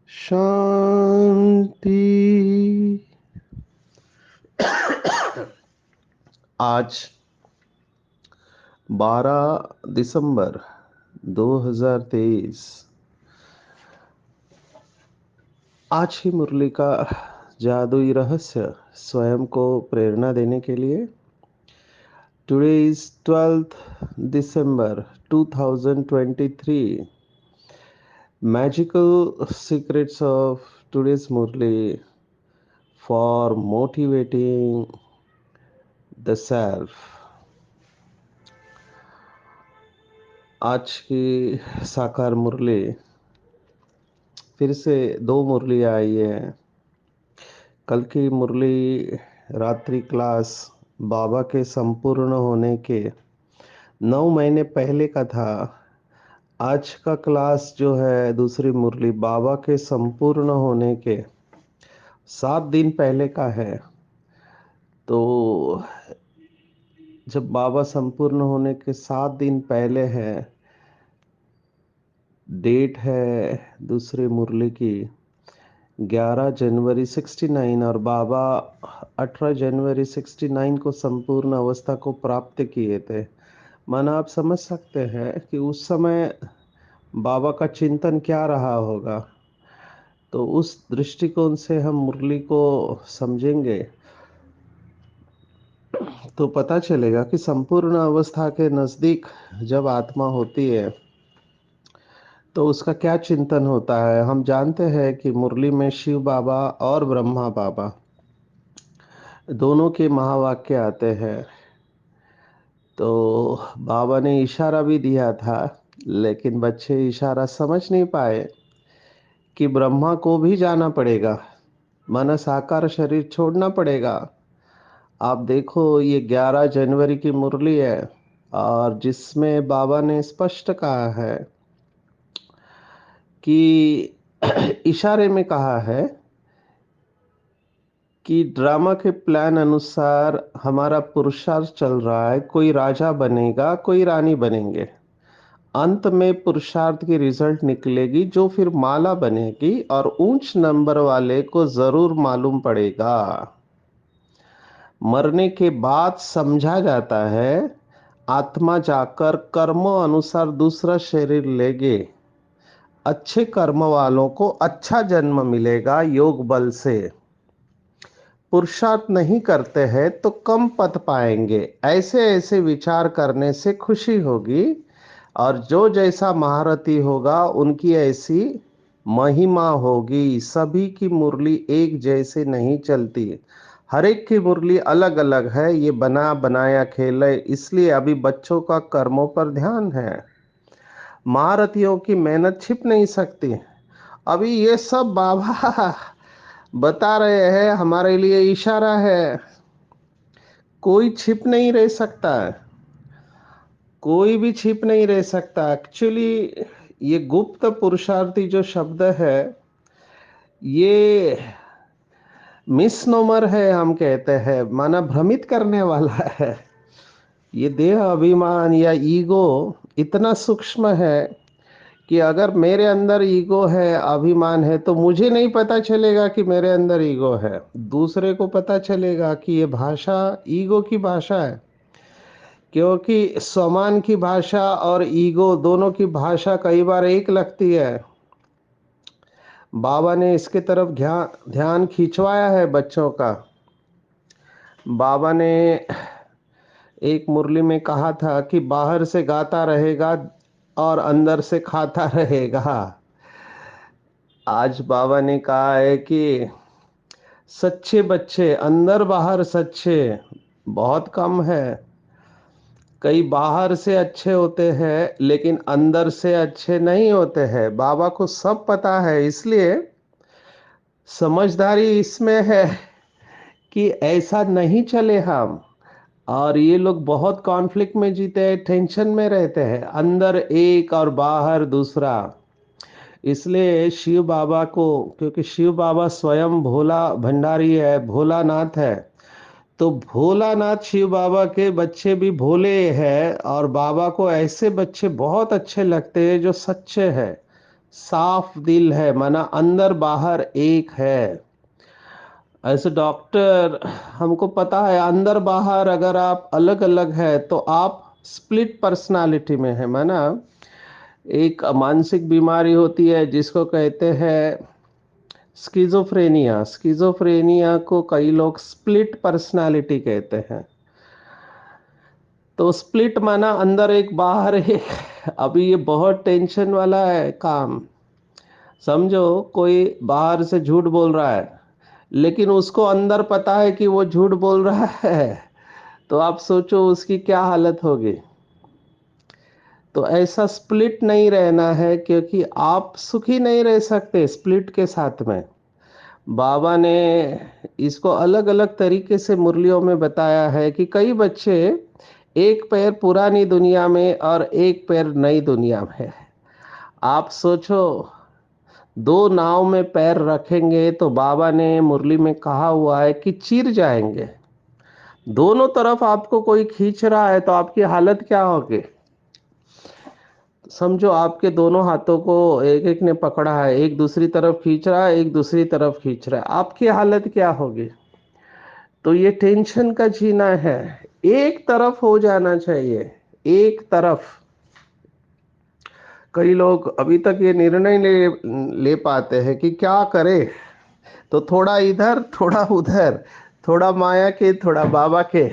शांति। आज 12 दिसंबर 2023। आज ही मुरली का जादुई रहस्य स्वयं को प्रेरणा देने के लिए today is 12th December 2023। Magical secrets of today's Murli for motivating the self। आज की साकार मुरली फिर से दो मुरलियाँ आई है। कल की मुरली रात्रि क्लास बाबा के संपूर्ण होने के 9 महीने पहले का था। आज का क्लास जो है दूसरी मुरली बाबा के संपूर्ण होने के 7 दिन पहले का है। तो जब बाबा संपूर्ण होने के 7 दिन पहले है, डेट है दूसरी मुरली की 11 जनवरी 69 और बाबा 18 जनवरी 69 को संपूर्ण अवस्था को प्राप्त किए थे। माना आप समझ सकते हैं कि उस समय बाबा का चिंतन क्या रहा होगा। तो उस दृष्टिकोण से हम मुरली को समझेंगे तो पता चलेगा कि संपूर्ण अवस्था के नज़दीक जब आत्मा होती है तो उसका क्या चिंतन होता है। हम जानते हैं कि मुरली में शिव बाबा और ब्रह्मा बाबा दोनों के महावाक्य आते हैं। तो बाबा ने इशारा भी दिया था, लेकिन बच्चे इशारा समझ नहीं पाए कि ब्रह्मा को भी जाना पड़ेगा, माना साकार शरीर छोड़ना पड़ेगा। आप देखो ये 11 जनवरी की मुरली है और जिसमें बाबा ने स्पष्ट कहा है कि इशारे में कहा है कि ड्रामा के प्लान अनुसार हमारा पुरुषार्थ चल रहा है। कोई राजा बनेगा, कोई रानी बनेंगे। अंत में पुरुषार्थ की रिजल्ट निकलेगी जो फिर माला बनेगी और ऊंच नंबर वाले को जरूर मालूम पड़ेगा। मरने के बाद समझा जाता है आत्मा जाकर कर्मों अनुसार दूसरा शरीर लेगे। अच्छे कर्म वालों को अच्छा जन्म मिलेगा योग बल से। पुरुषार्थ नहीं करते हैं तो कम पद पाएंगे। ऐसे ऐसे विचार करने से खुशी होगी और जो जैसा महारथी होगा उनकी ऐसी महिमा होगी। सभी की मुरली एक जैसे नहीं चलती, हर एक की मुरली अलग अलग है। ये बना बनाया खेल है, इसलिए अभी बच्चों का कर्मों पर ध्यान है। महारथियों की मेहनत छिप नहीं सकती। अभी ये सब बाबा बता रहे हैं, हमारे लिए इशारा है। कोई छिप नहीं रह सकता है, कोई भी छिप नहीं रह सकता। एक्चुअली ये गुप्त पुरुषार्थी जो शब्द है ये मिसनोमर है, हम कहते हैं, माना भ्रमित करने वाला है। ये देह अभिमान या ईगो इतना सूक्ष्म है कि अगर मेरे अंदर ईगो है, अभिमान है, तो मुझे नहीं पता चलेगा कि मेरे अंदर ईगो है। दूसरे को पता चलेगा कि ये भाषा ईगो की भाषा है, क्योंकि स्वमान की भाषा और ईगो दोनों की भाषा कई बार एक लगती है। बाबा ने इसके तरफ ध्यान खिंचवाया है बच्चों का। बाबा ने एक मुरली में कहा था कि बाहर से गाता रहेगा और अंदर से खाता रहेगा। आज बाबा ने कहा है कि सच्चे बच्चे अंदर बाहर सच्चे बहुत कम है। कई बाहर से अच्छे होते हैं लेकिन अंदर से अच्छे नहीं होते हैं। बाबा को सब पता है, इसलिए समझदारी इसमें है कि ऐसा नहीं चले हम। और ये लोग बहुत कॉन्फ्लिक्ट में जीते हैं, टेंशन में रहते हैं, अंदर एक और बाहर दूसरा। इसलिए शिव बाबा को, क्योंकि शिव बाबा स्वयं भोला भंडारी है, भोलानाथ है, तो भोलानाथ शिव बाबा के बच्चे भी भोले हैं, और बाबा को ऐसे बच्चे बहुत अच्छे लगते हैं जो सच्चे हैं, साफ दिल है, माना अंदर बाहर एक है। ऐसे डॉक्टर, हमको पता है अंदर बाहर अगर आप अलग अलग है तो आप स्प्लिट पर्सनालिटी में है, माना एक मानसिक बीमारी होती है जिसको कहते हैं स्किज़ोफ्रेनिया। स्किज़ोफ्रेनिया को कई लोग स्प्लिट पर्सनालिटी कहते हैं। तो स्प्लिट माना अंदर एक बाहर एक। अभी ये बहुत टेंशन वाला है काम। समझो कोई बाहर से झूठ बोल रहा है, लेकिन उसको अंदर पता है कि वो झूठ बोल रहा है, तो आप सोचो उसकी क्या हालत होगी। तो ऐसा स्प्लिट नहीं रहना है, क्योंकि आप सुखी नहीं रह सकते स्प्लिट के साथ में। बाबा ने इसको अलग अलग तरीके से मुरलियों में बताया है कि कई बच्चे एक पैर पुरानी दुनिया में और एक पैर नई दुनिया में है। आप सोचो, दो नाव में पैर रखेंगे तो बाबा ने मुरली में कहा हुआ है कि चिर जाएंगे। दोनों तरफ आपको कोई खींच रहा है तो आपकी हालत क्या होगी। समझो आपके दोनों हाथों को एक एक ने पकड़ा है, एक दूसरी तरफ खींच रहा है, एक दूसरी तरफ खींच रहा है, आपकी हालत क्या होगी। तो ये टेंशन का जीना है, एक तरफ हो जाना चाहिए, एक तरफ। कई लोग अभी तक ये निर्णय ले पाते हैं कि क्या करें, तो थोड़ा इधर थोड़ा उधर, थोड़ा माया के थोड़ा बाबा के,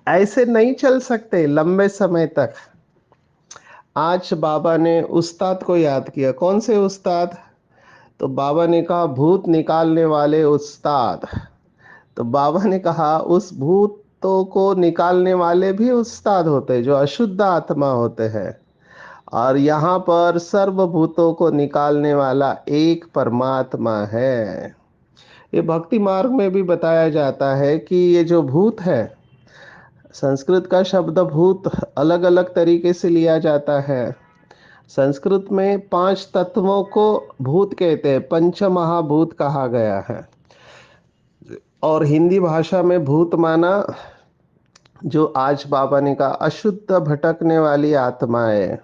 ऐसे नहीं चल सकते लंबे समय तक। आज बाबा ने उस्ताद को याद किया। कौन से उस्ताद? तो बाबा ने कहा भूत निकालने वाले उस्ताद। तो बाबा ने कहा उस भूतों को निकालने वाले भी उस्ताद होते हैं जो अशुद्ध आत्मा होते हैं, और यहाँ पर सर्वभूतों को निकालने वाला एक परमात्मा है। ये भक्ति मार्ग में भी बताया जाता है कि ये जो भूत है, संस्कृत का शब्द भूत अलग अलग तरीके से लिया जाता है। संस्कृत में 5 तत्वों को भूत कहते हैं, पंच महाभूत कहा गया है। और हिंदी भाषा में भूत माना जो आज बाबा ने कहा अशुद्ध भटकने वाली आत्माएं।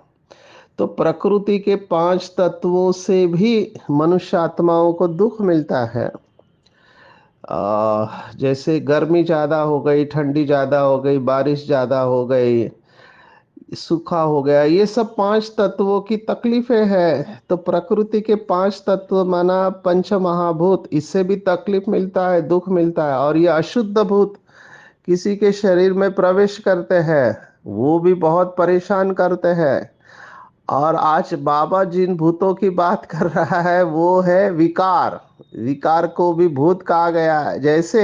तो प्रकृति के 5 तत्वों से भी मनुष्य आत्माओं को दुख मिलता है। जैसे गर्मी ज़्यादा हो गई, ठंडी ज़्यादा हो गई, बारिश ज़्यादा हो गई, सूखा हो गया, ये सब 5 तत्वों की तकलीफें हैं। तो प्रकृति के 5 तत्व माना पंच महाभूत, इससे भी तकलीफ मिलता है, दुख मिलता है। और ये अशुद्ध भूत किसी के शरीर में प्रवेश करते हैं, वो भी बहुत परेशान करते हैं। और आज बाबा जिन भूतों की बात कर रहा है वो है विकार। विकार को भी भूत कहा गया है। जैसे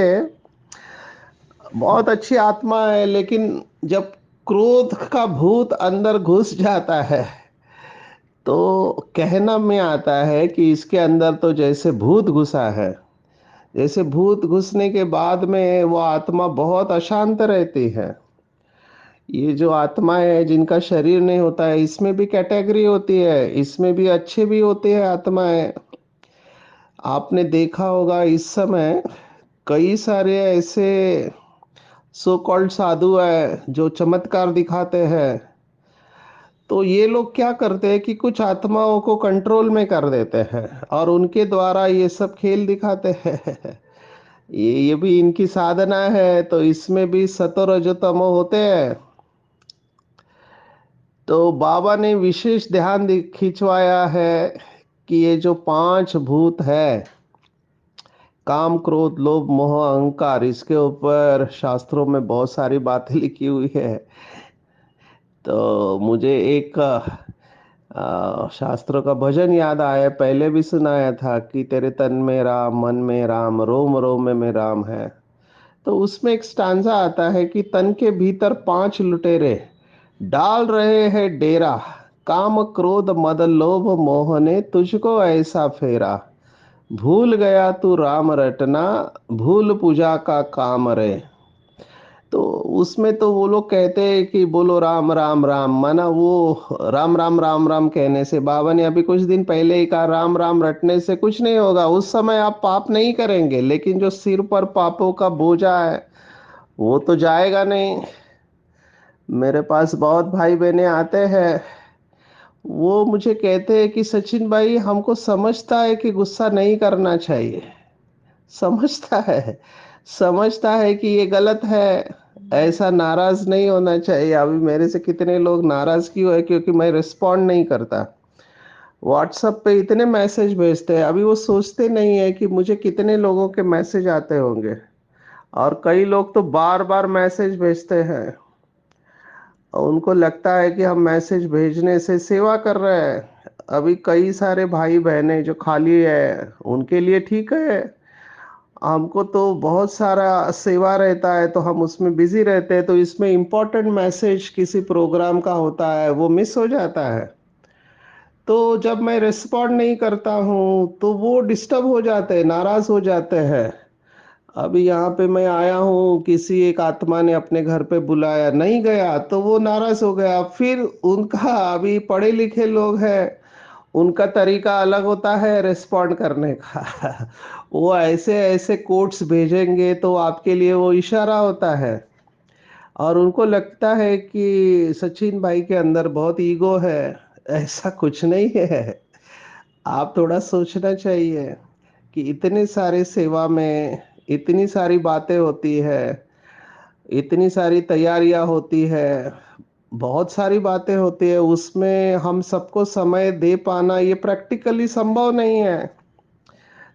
बहुत अच्छी आत्मा है, लेकिन जब क्रोध का भूत अंदर घुस जाता है तो कहना में आता है कि इसके अंदर तो जैसे भूत घुसा है। जैसे भूत घुसने के बाद में वो आत्मा बहुत अशांत रहती है। ये जो आत्माएं है जिनका शरीर नहीं होता है, इसमें भी कैटेगरी होती है, इसमें भी अच्छे भी होते हैं आत्माएं। आपने देखा होगा इस समय कई सारे ऐसे सो कॉल्ड साधु है जो चमत्कार दिखाते हैं। तो ये लोग क्या करते हैं कि कुछ आत्माओं को कंट्रोल में कर देते हैं और उनके द्वारा ये सब खेल दिखाते हैं। ये भी इनकी साधना है, तो इसमें भी सतो रजो तमो होते हैं। तो बाबा ने विशेष ध्यान खिंचवाया है कि ये जो 5 भूत है, काम क्रोध लोभ मोह अहंकार, इसके ऊपर शास्त्रों में बहुत सारी बातें लिखी हुई है। तो मुझे एक शास्त्रों का भजन याद आया, पहले भी सुनाया था कि तेरे तन में राम, मन में राम, रोम रोम में राम है। तो उसमें एक स्टांजा आता है कि तन के भीतर 5 लुटेरे डाल रहे हैं डेरा, काम क्रोध मद लोभ मोह ने तुझको ऐसा फेरा, भूल गया तू राम रटना, भूल पूजा का काम रे। तो उसमें तो वो लोग कहते हैं कि बोलो राम राम राम, माना वो राम राम राम राम कहने से, बाबा ने अभी कुछ दिन पहले ही कहा राम राम रटने से कुछ नहीं होगा, उस समय आप पाप नहीं करेंगे, लेकिन जो सिर पर पापों का बोझा है वो तो जाएगा नहीं। मेरे पास बहुत भाई बहने आते हैं, वो मुझे कहते हैं कि सचिन भाई हमको समझता है कि गुस्सा नहीं करना चाहिए, समझता है, समझता है कि ये गलत है, ऐसा नाराज नहीं होना चाहिए। अभी मेरे से कितने लोग नाराज क्यों है, क्योंकि मैं रिस्पॉन्ड नहीं करता। व्हाट्सएप पे इतने मैसेज भेजते हैं, अभी वो सोचते नहीं है कि मुझे कितने लोगों के मैसेज आते होंगे, और कई लोग तो बार बार मैसेज भेजते हैं और उनको लगता है कि हम मैसेज भेजने से सेवा कर रहे हैं। अभी कई सारे भाई बहनें जो खाली है उनके लिए ठीक है, हमको तो बहुत सारा सेवा रहता है तो हम उसमें बिजी रहते हैं, तो इसमें इम्पोर्टेंट मैसेज किसी प्रोग्राम का होता है वो मिस हो जाता है। तो जब मैं रिस्पॉन्ड नहीं करता हूँ तो वो डिस्टर्ब हो जाते हैं, नाराज हो जाते हैं। अभी यहाँ पे मैं आया हूँ, किसी एक आत्मा ने अपने घर पे बुलाया, नहीं गया तो वो नाराज हो गया। फिर उनका, अभी पढ़े लिखे लोग हैं, उनका तरीका अलग होता है रिस्पॉन्ड करने का। वो ऐसे ऐसे कोट्स भेजेंगे तो आपके लिए वो इशारा होता है, और उनको लगता है कि सचिन भाई के अंदर बहुत ईगो है। ऐसा कुछ नहीं है। आप थोड़ा सोचना चाहिए कि इतने सारे सेवा में इतनी सारी बातें होती है, इतनी सारी तैयारियां होती है, बहुत सारी बातें होती है, उसमें हम सबको समय दे पाना ये प्रैक्टिकली संभव नहीं है।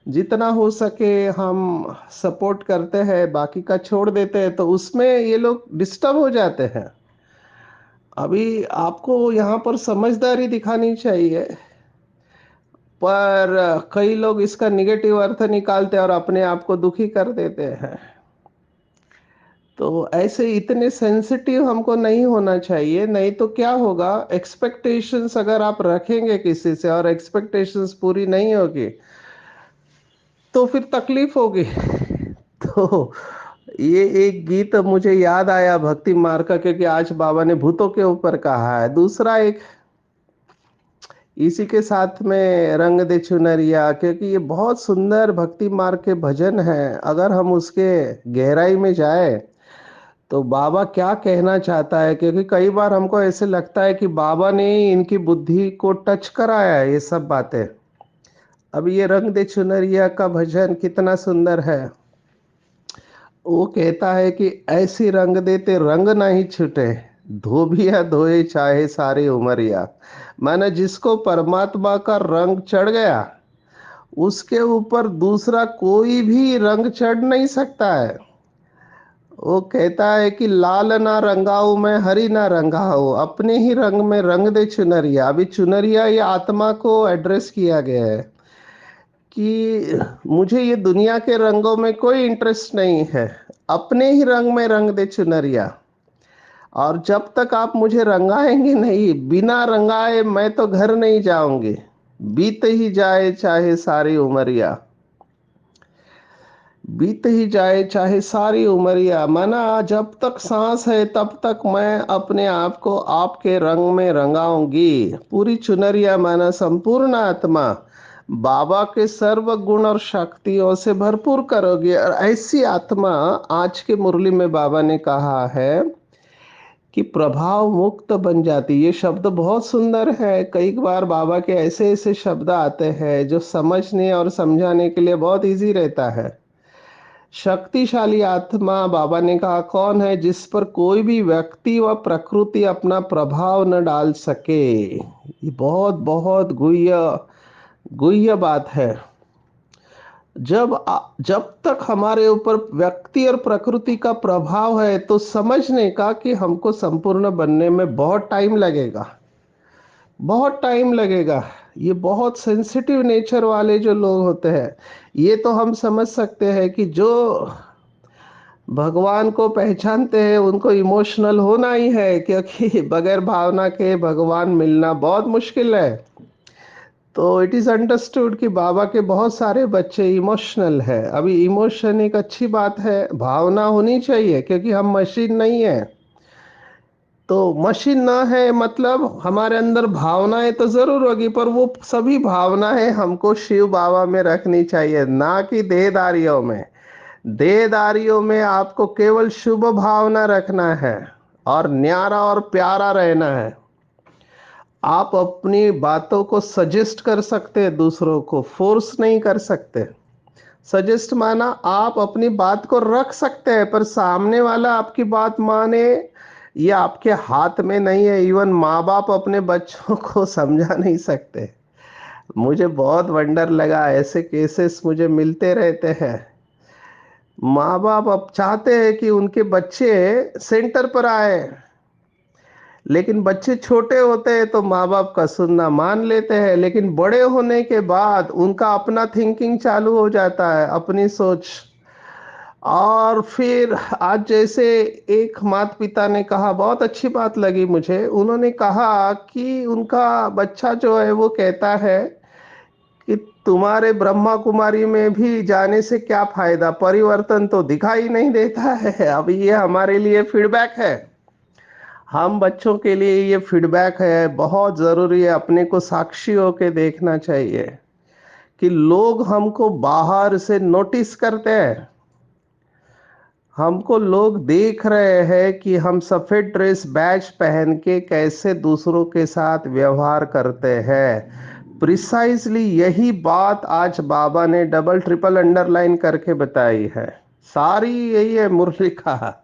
जितना हो सके हम सपोर्ट करते हैं, बाकी का छोड़ देते हैं, तो उसमें ये लोग डिस्टर्ब हो जाते हैं। अभी आपको यहाँ पर समझदारी दिखानी चाहिए, पर कई लोग इसका निगेटिव अर्थ निकालते हैं और अपने आप को दुखी कर देते हैं। तो ऐसे इतने सेंसिटिव हमको नहीं होना चाहिए, नहीं तो क्या होगा, एक्सपेक्टेशंस अगर आप रखेंगे किसी से और एक्सपेक्टेशंस पूरी नहीं होगी तो फिर तकलीफ होगी। तो ये एक गीत मुझे याद आया भक्ति मार्ग का, क्योंकि आज बाबा ने भूतों के ऊपर कहा है। दूसरा एक इसी के साथ में रंग दे चुनरिया, क्योंकि ये बहुत सुंदर भक्ति मार्ग के भजन है। अगर हम उसके गहराई में जाए तो बाबा क्या कहना चाहता है, क्योंकि कई बार हमको ऐसे लगता है कि बाबा ने ही इनकी बुद्धि को टच कराया है ये सब बातें। अब ये रंग दे चुनरिया का भजन कितना सुंदर है। वो कहता है कि ऐसी रंग देते रंग नहीं छूटे, धोबिया धोए चाहे सारी उमरिया। माने जिसको परमात्मा का रंग चढ़ गया, उसके ऊपर दूसरा कोई भी रंग चढ़ नहीं सकता है। वो कहता है कि लाल ना रंगाऊ मैं हरी ना रंगाऊ, अपने ही रंग में रंग दे चुनरिया। अभी चुनरिया ये आत्मा को एड्रेस किया गया है कि मुझे ये दुनिया के रंगों में कोई इंटरेस्ट नहीं है, अपने ही रंग में रंग दे चुनरिया। और जब तक आप मुझे रंगाएंगे नहीं, बिना रंगाए मैं तो घर नहीं जाऊंगी, बीत ही जाए चाहे सारी उमरिया। बीत ही जाए चाहे सारी उमरिया, माना जब तक सांस है तब तक मैं अपने आप को आपके रंग में रंगाऊंगी। पूरी चुनरिया माना संपूर्ण आत्मा बाबा के सर्व गुण और शक्तियों से भरपूर करोगे, और ऐसी आत्मा आज के मुरली में बाबा ने कहा है कि प्रभाव मुक्त बन जाती। ये शब्द बहुत सुंदर है। कई बार बाबा के ऐसे ऐसे शब्द आते हैं जो समझने और समझाने के लिए बहुत इजी रहता है। शक्तिशाली आत्मा, बाबा ने कहा, कौन है जिस पर कोई भी व्यक्ति व प्रकृति अपना प्रभाव न डाल सके। ये बहुत बहुत गुह्य गुह्य बात है। जब तक हमारे ऊपर व्यक्ति और प्रकृति का प्रभाव है तो समझने का कि हमको संपूर्ण बनने में बहुत टाइम लगेगा, बहुत टाइम लगेगा। ये बहुत सेंसिटिव नेचर वाले जो लोग होते हैं, ये तो हम समझ सकते हैं कि जो भगवान को पहचानते हैं उनको इमोशनल होना ही है, क्योंकि बगैर भावना के भगवान मिलना बहुत मुश्किल है। तो इट इज़ अंडरस्टूड कि बाबा के बहुत सारे बच्चे इमोशनल है। अभी इमोशन एक अच्छी बात है, भावना होनी चाहिए, क्योंकि हम मशीन नहीं है। तो मशीन ना है मतलब हमारे अंदर भावनाएं तो जरूर होगी, पर वो सभी भावनाएं हमको शिव बाबा में रखनी चाहिए, ना कि देहदारियों में। देहदारियों में आपको केवल शुभ भावना रखना है और न्यारा और प्यारा रहना है। आप अपनी बातों को सजेस्ट कर सकते हैं, दूसरों को फोर्स नहीं कर सकते। सजेस्ट माना आप अपनी बात को रख सकते हैं, पर सामने वाला आपकी बात माने ये आपके हाथ में नहीं है। इवन माँ बाप अपने बच्चों को समझा नहीं सकते। मुझे बहुत वंडर लगा, ऐसे केसेस मुझे मिलते रहते हैं। माँ बाप अब चाहते हैं कि उनके बच्चे सेंटर पर आए, लेकिन बच्चे छोटे होते हैं तो माँ बाप का सुनना मान लेते हैं, लेकिन बड़े होने के बाद उनका अपना थिंकिंग चालू हो जाता है, अपनी सोच। और फिर आज जैसे एक माता पिता ने कहा, बहुत अच्छी बात लगी मुझे, उन्होंने कहा कि उनका बच्चा जो है वो कहता है कि तुम्हारे ब्रह्मा कुमारी में भी जाने से क्या फायदा, परिवर्तन तो दिखाई नहीं देता है। अब ये हमारे लिए फीडबैक है, हम बच्चों के लिए ये फीडबैक है। बहुत ज़रूरी है अपने को साक्षी होके देखना चाहिए कि लोग हमको बाहर से नोटिस करते हैं, हमको लोग देख रहे हैं कि हम सफ़ेद ड्रेस बैच पहन के कैसे दूसरों के साथ व्यवहार करते हैं। प्रिसाइजली यही बात आज बाबा ने डबल ट्रिपल अंडरलाइन करके बताई है। सारी यही है मुरली का।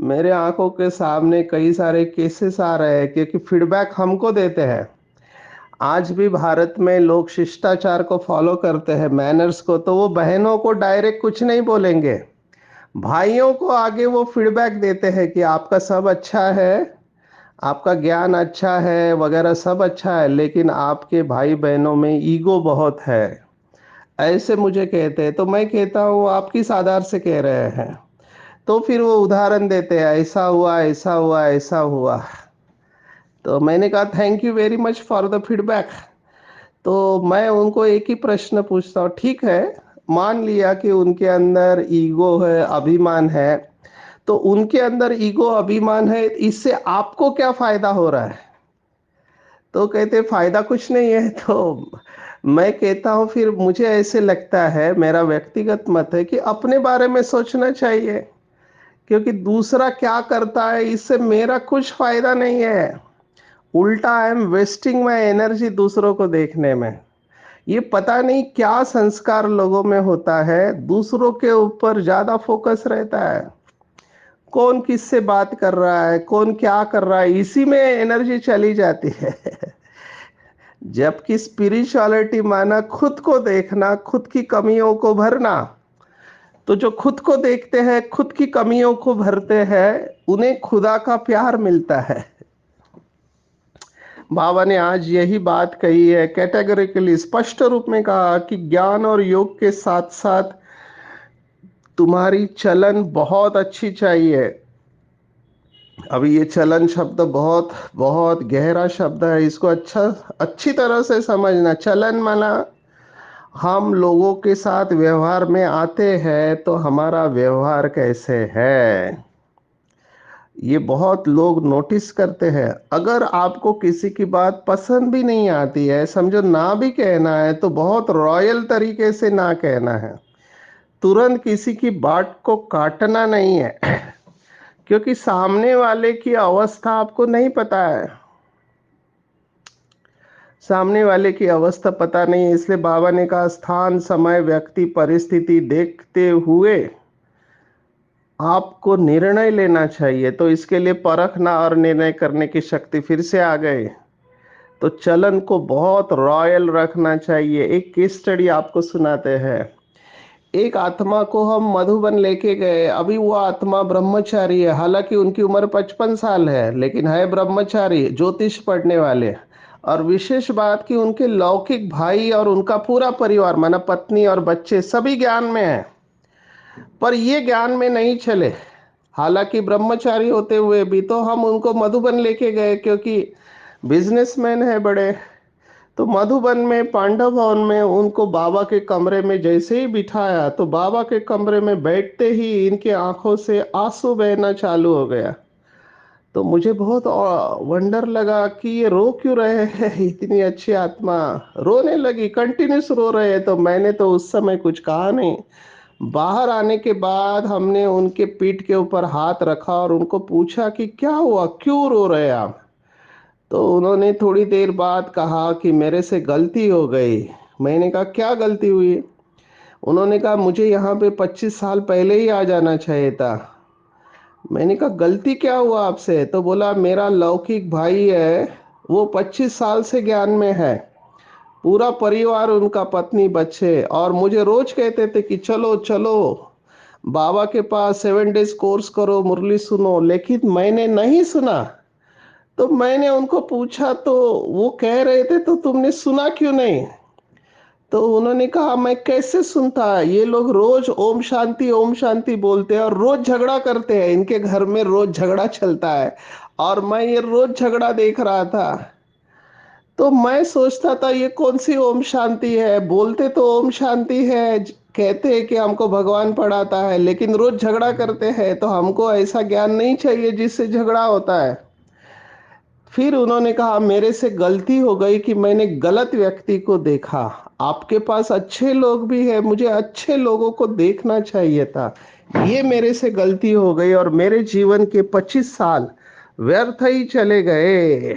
मेरे आंखों के सामने कई सारे केसेस आ रहे हैं, क्योंकि फीडबैक हमको देते हैं। आज भी भारत में लोग शिष्टाचार को फॉलो करते हैं, मैनर्स को, तो वो बहनों को डायरेक्ट कुछ नहीं बोलेंगे, भाइयों को आगे वो फीडबैक देते हैं कि आपका सब अच्छा है, आपका ज्ञान अच्छा है वगैरह सब अच्छा है, लेकिन आपके भाई बहनों में ईगो बहुत है, ऐसे मुझे कहते हैं। तो मैं कहता हूँ आप किस आधार से कह रहे हैं? तो फिर वो उदाहरण देते हैं, ऐसा हुआ ऐसा हुआ ऐसा हुआ। तो मैंने कहा thank you very much for the feedback. तो मैं उनको एक ही प्रश्न पूछता हूँ, ठीक है, मान लिया कि उनके अंदर ईगो है, अभिमान है, तो उनके अंदर ईगो अभिमान है, इससे आपको क्या फायदा हो रहा है? तो कहते फायदा कुछ नहीं है। तो मैं कहता हूँ फिर मुझे ऐसे लगता है, मेरा व्यक्तिगत मत है कि अपने बारे में सोचना चाहिए, क्योंकि दूसरा क्या करता है इससे मेरा कुछ फायदा नहीं है। उल्टा I am wasting my energy दूसरों को देखने में। ये पता नहीं क्या संस्कार लोगों में होता है, दूसरों के ऊपर ज्यादा फोकस रहता है। कौन किससे बात कर रहा है, कौन क्या कर रहा है, इसी में एनर्जी चली जाती है। जबकि स्पिरिचुअलिटी माना खुद को देखना, खुद की कमियों को भरना। तो जो खुद को देखते हैं, खुद की कमियों को भरते हैं, उन्हें खुदा का प्यार मिलता है। बाबा ने आज यही बात कही है, कैटेगरिकली स्पष्ट रूप में कहा कि ज्ञान और योग के साथ साथ तुम्हारी चलन बहुत अच्छी चाहिए। अभी ये चलन शब्द बहुत बहुत गहरा शब्द है, इसको अच्छी तरह से समझना। चलन माना हम लोगों के साथ व्यवहार में आते हैं तो हमारा व्यवहार कैसे है, ये बहुत लोग नोटिस करते हैं। अगर आपको किसी की बात पसंद भी नहीं आती है, समझो ना भी कहना है, तो बहुत रॉयल तरीके से ना कहना है। तुरंत किसी की बात को काटना नहीं है, क्योंकि सामने वाले की अवस्था आपको नहीं पता है, सामने वाले की अवस्था पता नहीं है। इसलिए बाबा ने कहा स्थान समय व्यक्ति परिस्थिति देखते हुए आपको निर्णय लेना चाहिए। तो इसके लिए परखना और निर्णय करने की शक्ति फिर से आ गए। तो चलन को बहुत रॉयल रखना चाहिए। एक केस स्टडी आपको सुनाते हैं। एक आत्मा को हम मधुबन लेके गए। अभी वो आत्मा ब्रह्मचारी है, हालांकि उनकी उम्र 55 साल है, लेकिन है ब्रह्मचारी, ज्योतिष पढ़ने वाले। और विशेष बात कि उनके लौकिक भाई और उनका पूरा परिवार माना पत्नी और बच्चे सभी ज्ञान में है, पर ये ज्ञान में नहीं चले। हालांकि ब्रह्मचारी होते हुए भी तो हम उनको मधुबन लेके गए, क्योंकि बिजनेसमैन है बड़े। तो मधुबन में पांडव भवन में उनको बाबा के कमरे में जैसे ही बिठाया तो बाबा के कमरे में बैठते ही इनके आंखों से आंसू बहना चालू हो गया। तो मुझे बहुत वंडर लगा कि ये रो क्यों रहे हैं इतनी अच्छी आत्मा। रोने लगी, कंटिन्यूस रो रहे हैं। तो मैंने तो उस समय कुछ कहा नहीं। बाहर आने के बाद हमने उनके पीठ के ऊपर हाथ रखा और उनको पूछा कि क्या हुआ, क्यों रो रहे हैं आप। तो उन्होंने थोड़ी देर बाद कहा कि मेरे से गलती हो गई। मैंने कहा क्या गलती हुई। उन्होंने कहा मुझे यहाँ पे 25 साल पहले ही आ जाना चाहिए था। मैंने कहा गलती क्या हुआ आपसे। तो बोला मेरा लौकिक भाई है, वो 25 साल से ज्ञान में है, पूरा परिवार उनका, पत्नी बच्चे, और मुझे रोज कहते थे कि चलो चलो बाबा के पास 7 डेज कोर्स करो, मुरली सुनो, लेकिन मैंने नहीं सुना। तो मैंने उनको पूछा तो वो कह रहे थे तो तुमने सुना क्यों नहीं। तो उन्होंने कहा मैं कैसे सुनता, ये लोग रोज ओम शांति बोलते हैं और रोज झगड़ा करते हैं, इनके घर में रोज झगड़ा चलता है और मैं ये रोज झगड़ा देख रहा था। तो मैं सोचता था ये कौन सी ओम शांति है, बोलते तो ओम शांति है, कहते हैं कि हमको भगवान पढ़ाता है, लेकिन रोज झगड़ा करते हैं। तो हमको ऐसा ज्ञान नहीं चाहिए जिससे झगड़ा होता है। फिर उन्होंने कहा मेरे से गलती हो गई कि मैंने गलत व्यक्ति को देखा। आपके पास अच्छे लोग भी है, मुझे अच्छे लोगों को देखना चाहिए था। ये मेरे से गलती हो गई और मेरे जीवन के 25 साल व्यर्थ ही चले गए।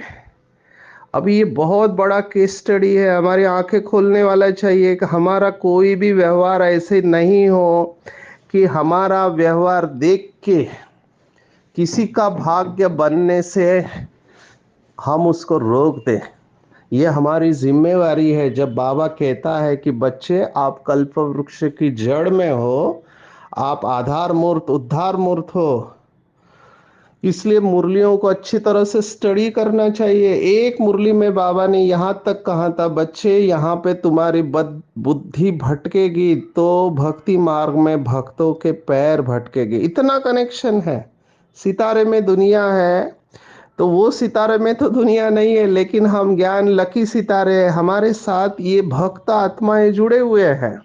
अभी ये बहुत बड़ा केस स्टडी है, हमारी आंखें खोलने वाला चाहिए कि हमारा कोई भी व्यवहार ऐसे नहीं हो कि हमारा व्यवहार देख के किसी का भाग्य बनने से हम उसको रोक दें। ये हमारी जिम्मेवारी है। जब बाबा कहता है कि बच्चे आप कल्प वृक्ष की जड़ में हो, आप आधार मूर्त उद्धार मूर्त हो, इसलिए मुरलियों को अच्छी तरह से स्टडी करना चाहिए। एक मुरली में बाबा ने यहाँ तक कहा था बच्चे यहाँ पे तुम्हारी बुद्धि भटकेगी तो भक्ति मार्ग में भक्तों के पैर भटकेगी। इतना कनेक्शन है। सितारे में दुनिया है तो वो सितारे में तो दुनिया नहीं है, लेकिन हम ज्ञान लकी सितारे हैं, हमारे साथ ये भक्त आत्माएं जुड़े हुए हैं।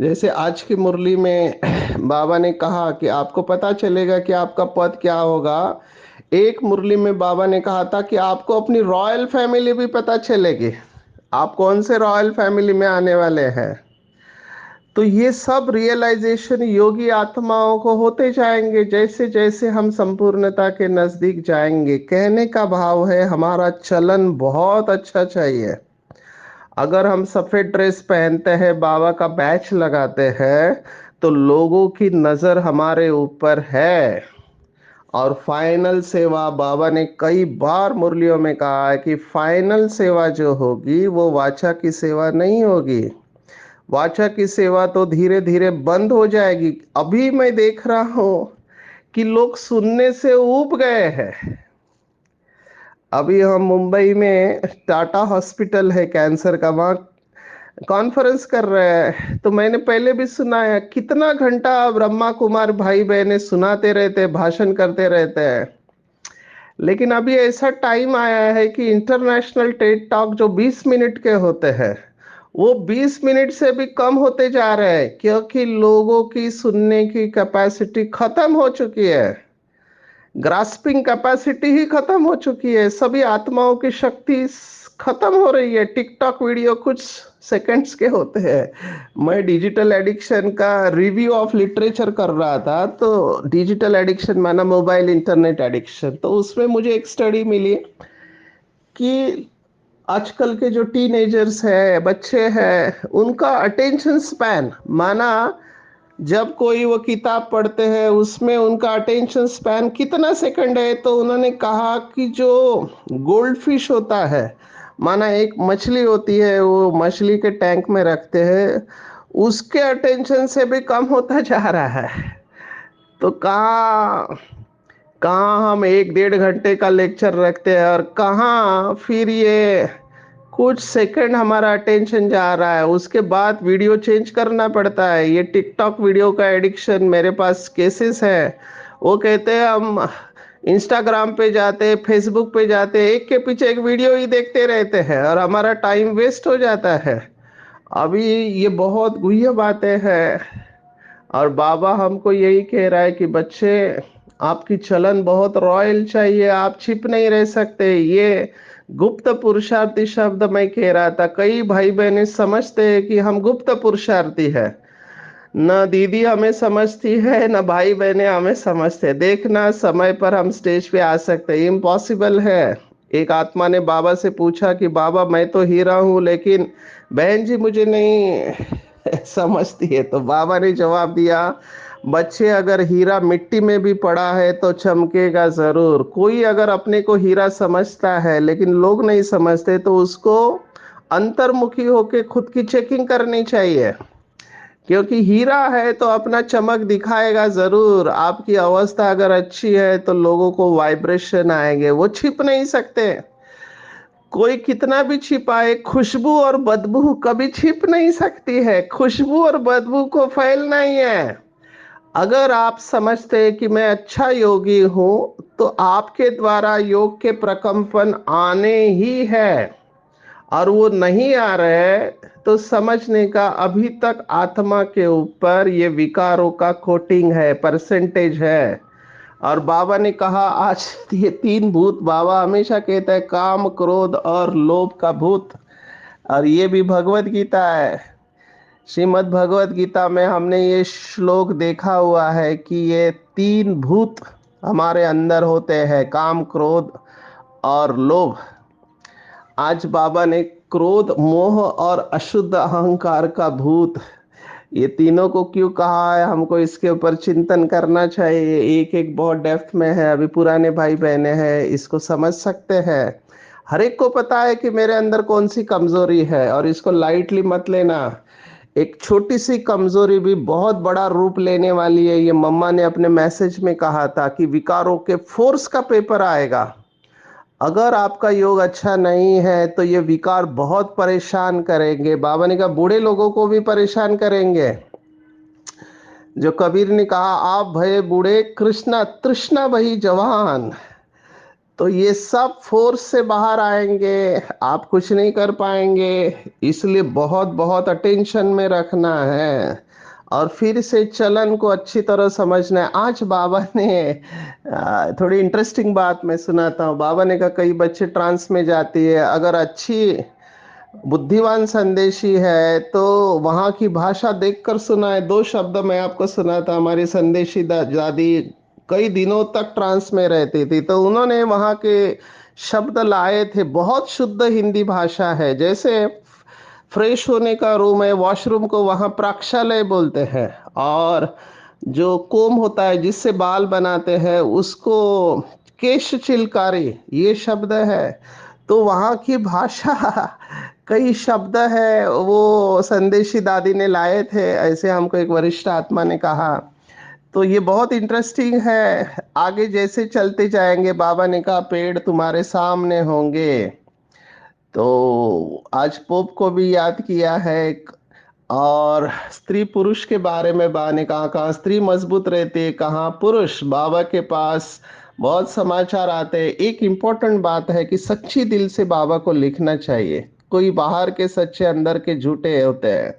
जैसे आज की मुरली में बाबा ने कहा कि आपको पता चलेगा कि आपका पद क्या होगा। एक मुरली में बाबा ने कहा था कि आपको अपनी रॉयल फैमिली भी पता चलेगी, आप कौन से रॉयल फैमिली में आने वाले हैं। तो ये सब रियलाइजेशन योगी आत्माओं को होते जाएंगे जैसे जैसे हम संपूर्णता के नजदीक जाएंगे। कहने का भाव है हमारा चलन बहुत अच्छा चाहिए। अगर हम सफेद ड्रेस पहनते हैं, बाबा का बैच लगाते हैं, तो लोगों की नजर हमारे ऊपर है। और फाइनल सेवा, बाबा ने कई बार मुरलियों में कहा है कि फाइनल सेवा जो होगी वो वाचा की सेवा नहीं होगी। वाचा की सेवा तो धीरे धीरे बंद हो जाएगी। अभी मैं देख रहा हूं कि लोग सुनने से ऊब गए हैं। अभी हम मुंबई में टाटा हॉस्पिटल है कैंसर का, वहाँ कॉन्फ्रेंस कर रहे हैं। तो मैंने पहले भी सुना है कितना घंटा ब्रह्मा कुमार भाई बहने सुनाते रहते, भाषण करते रहते हैं। लेकिन अभी ऐसा टाइम आया है कि इंटरनेशनल टेड टॉक जो 20 मिनट के होते हैं वो 20 मिनट से भी कम होते जा रहे हैं, क्योंकि लोगों की सुनने की कैपेसिटी खत्म हो चुकी है। ग्रास्पिंग कैपेसिटी ही खत्म हो चुकी है। सभी आत्माओं की शक्ति खत्म हो रही है। टिकटॉक वीडियो कुछ सेकंड्स के होते हैं। मैं डिजिटल एडिक्शन का रिव्यू ऑफ लिटरेचर कर रहा था, तो डिजिटल एडिक्शन माना मोबाइल इंटरनेट एडिक्शन, तो उसमें मुझे एक स्टडी मिली कि आजकल के जो टीनेजर्स है, बच्चे हैं, उनका अटेंशन स्पैन माना जब कोई वो किताब पढ़ते हैं उसमें उनका अटेंशन स्पैन कितना सेकंड है। तो उन्होंने कहा कि जो गोल्ड फिश होता है, माना एक मछली होती है, वो मछली के टैंक में रखते हैं, उसके अटेंशन से भी कम होता जा रहा है। तो कहाँ कहाँ हम 1 डेढ़ घंटे का लेक्चर रखते हैं और कहाँ फिर ये कुछ सेकंड हमारा अटेंशन जा रहा है, उसके बाद वीडियो चेंज करना पड़ता है। ये टिकटॉक वीडियो का एडिक्शन, मेरे पास केसेस है। वो कहते हैं हम इंस्टाग्राम पे जाते, फेसबुक पे जाते, एक के पीछे एक वीडियो ही देखते रहते हैं और हमारा टाइम वेस्ट हो जाता है। अभी ये बहुत गुह्य बातें हैं। और बाबा हमको यही कह रहा है कि बच्चे, आपकी चलन बहुत रॉयल चाहिए, आप छिप नहीं रह सकते। ये गुप्त पुरुषार्थी शब्द मैं कह रहा था। कई भाई बहनें समझते हैं कि हम गुप्त पुरुषार्थी है। न दीदी हमें समझती है, न भाई बहनें हमें समझते हैं। देखना, समय पर हम स्टेज पे आ सकते हैं, इम्पॉसिबल है। एक आत्मा ने बाबा से पूछा कि बाबा मैं तो हीरा हूं, लेकिन बहन जी मुझे नहीं समझती है। तो बाबा ने जवाब दिया, बच्चे, अगर हीरा मिट्टी में भी पड़ा है तो चमकेगा जरूर। कोई अगर अपने को हीरा समझता है लेकिन लोग नहीं समझते, तो उसको अंतर्मुखी होके खुद की चेकिंग करनी चाहिए। क्योंकि हीरा है तो अपना चमक दिखाएगा जरूर। आपकी अवस्था अगर अच्छी है तो लोगों को वाइब्रेशन आएंगे, वो छिप नहीं सकते। कोई कितना भी छिपाए, खुशबू और बदबू कभी छिप नहीं सकती है। खुशबू और बदबू को फैलना ही है। अगर आप समझते हैं कि मैं अच्छा योगी हूं, तो आपके द्वारा योग के प्रकंपन आने ही है। और वो नहीं आ रहे, तो समझने का अभी तक आत्मा के ऊपर ये विकारों का कोटिंग है, परसेंटेज है। और बाबा ने कहा, आज ये तीन भूत, बाबा हमेशा कहता है काम, क्रोध और लोभ का भूत। और ये भी भगवत गीता है। श्रीमद् भगवत गीता में हमने ये श्लोक देखा हुआ है कि ये तीन भूत हमारे अंदर होते हैं, काम, क्रोध और लोभ। आज बाबा ने क्रोध, मोह और अशुद्ध अहंकार का भूत, ये तीनों को क्यों कहा है, हमको इसके ऊपर चिंतन करना चाहिए। एक एक बहुत डेप्थ में है। अभी पुराने भाई बहने हैं, इसको समझ सकते हैं। हर एक को पता है कि मेरे अंदर कौन सी कमजोरी है, और इसको लाइटली मत लेना। एक छोटी सी कमजोरी भी बहुत बड़ा रूप लेने वाली है। ये मम्मा ने अपने मैसेज में कहा था कि विकारों के फोर्स का पेपर आएगा। अगर आपका योग अच्छा नहीं है तो ये विकार बहुत परेशान करेंगे। बाबा ने कहा बूढ़े लोगों को भी परेशान करेंगे। जो कबीर ने कहा, आप भये बूढ़े कृष्णा तृष्णा वही जवान। तो ये सब फोर्स से बाहर आएंगे, आप कुछ नहीं कर पाएंगे। इसलिए बहुत बहुत अटेंशन में रखना है और फिर से चलन को अच्छी तरह समझना है। आज बाबा ने थोड़ी इंटरेस्टिंग बात मैं सुनाता हूँ। बाबा ने कहा कई बच्चे ट्रांस में जाती है, अगर अच्छी बुद्धिमान संदेशी है तो वहाँ की भाषा देखकर सुनाए। दो शब्द मैं आपको सुनाता। हमारी संदेशी दादी कई दिनों तक ट्रांस में रहती थी, तो उन्होंने वहाँ के शब्द लाए थे। बहुत शुद्ध हिंदी भाषा है। जैसे फ्रेश होने का रूम है, वॉशरूम को वहाँ प्रक्षालय बोलते हैं। और जो कोम होता है जिससे बाल बनाते हैं, उसको केश चिलकारी, ये शब्द है। तो वहाँ की भाषा कई शब्द है वो संदेशी दादी ने लाए थे, ऐसे हमको एक वरिष्ठ आत्मा ने कहा। तो ये बहुत इंटरेस्टिंग है। आगे जैसे चलते जाएंगे, बाबा ने कहा पेड़ तुम्हारे सामने होंगे। तो आज पोप को भी याद किया है। और स्त्री पुरुष के बारे में बाबा ने कहा, कहाँ स्त्री मजबूत रहती है, कहाँ पुरुष। बाबा के पास बहुत समाचार आते हैं। एक इम्पोर्टेंट बात है कि सच्ची दिल से बाबा को लिखना चाहिए। कोई बाहर के सच्चे, अंदर के झूठे होते हैं।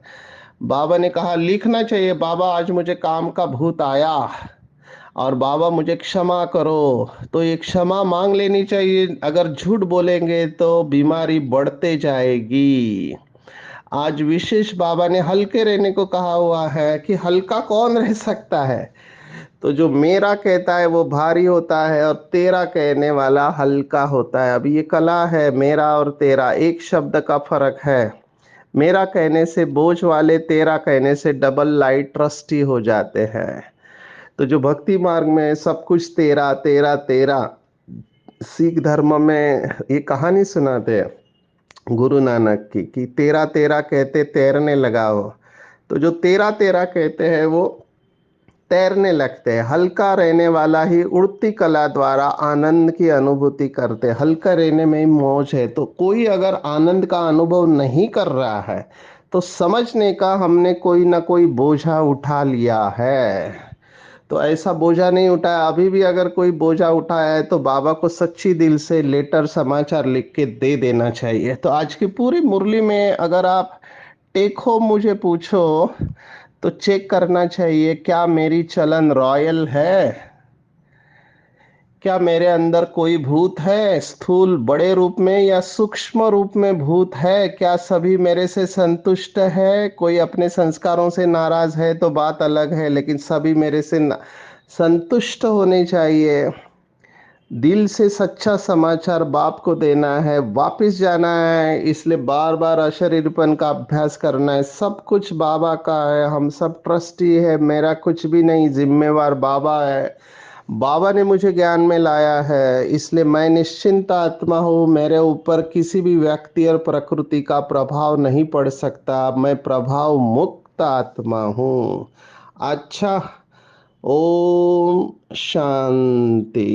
बाबा ने कहा लिखना चाहिए, बाबा आज मुझे काम का भूत आया और बाबा मुझे क्षमा करो। तो ये क्षमा मांग लेनी चाहिए। अगर झूठ बोलेंगे तो बीमारी बढ़ते जाएगी। आज विशेष बाबा ने हल्के रहने को कहा हुआ है कि हल्का कौन रह सकता है। तो जो मेरा कहता है वो भारी होता है और तेरा कहने वाला हल्का होता है। अभी ये कला है, मेरा और तेरा एक शब्द का फर्क है। मेरा कहने से बोझ वाले, तेरा कहने से डबल लाइट ट्रस्टी हो जाते हैं। तो जो भक्ति मार्ग में सब कुछ तेरा तेरा तेरा, सिख धर्म में ये कहानी सुनाते हैं गुरु नानक की कि तेरा तेरा कहते तैरने लगा हो। तो जो तेरा तेरा कहते हैं वो तैरने लगते हैं। हल्का रहने वाला ही उड़ती कला द्वारा आनंद की अनुभूति करते हैं। हल्का रहने में ही मौज है। तो कोई अगर आनंद का अनुभव नहीं कर रहा है तो समझने का हमने कोई ना कोई बोझा उठा लिया है। तो ऐसा बोझा नहीं उठाया। अभी भी अगर कोई बोझा उठाया है तो बाबा को सच्ची दिल से लेटर समाचार लिख के दे देना चाहिए। तो आज की पूरी मुरली में अगर आप टेक होम मुझे पूछो तो चेक करना चाहिए, क्या मेरी चलन रॉयल है? क्या मेरे अंदर कोई भूत है, स्थूल बड़े रूप में या सूक्ष्म रूप में भूत है? क्या सभी मेरे से संतुष्ट है? कोई अपने संस्कारों से नाराज है तो बात अलग है, लेकिन सभी मेरे से संतुष्ट होने चाहिए। दिल से सच्चा समाचार बाप को देना है, वापस जाना है, इसलिए बार बार अशरीरपन का अभ्यास करना है। सब कुछ बाबा का है, हम सब ट्रस्टी है, मेरा कुछ भी नहीं, जिम्मेवार बाबा है। बाबा ने मुझे ज्ञान में लाया है, इसलिए मैं निश्चिंत आत्मा हूँ। मेरे ऊपर किसी भी व्यक्ति और प्रकृति का प्रभाव नहीं पड़ सकता। मैं प्रभाव मुक्त आत्मा हूँ। अच्छा, ओम शांति।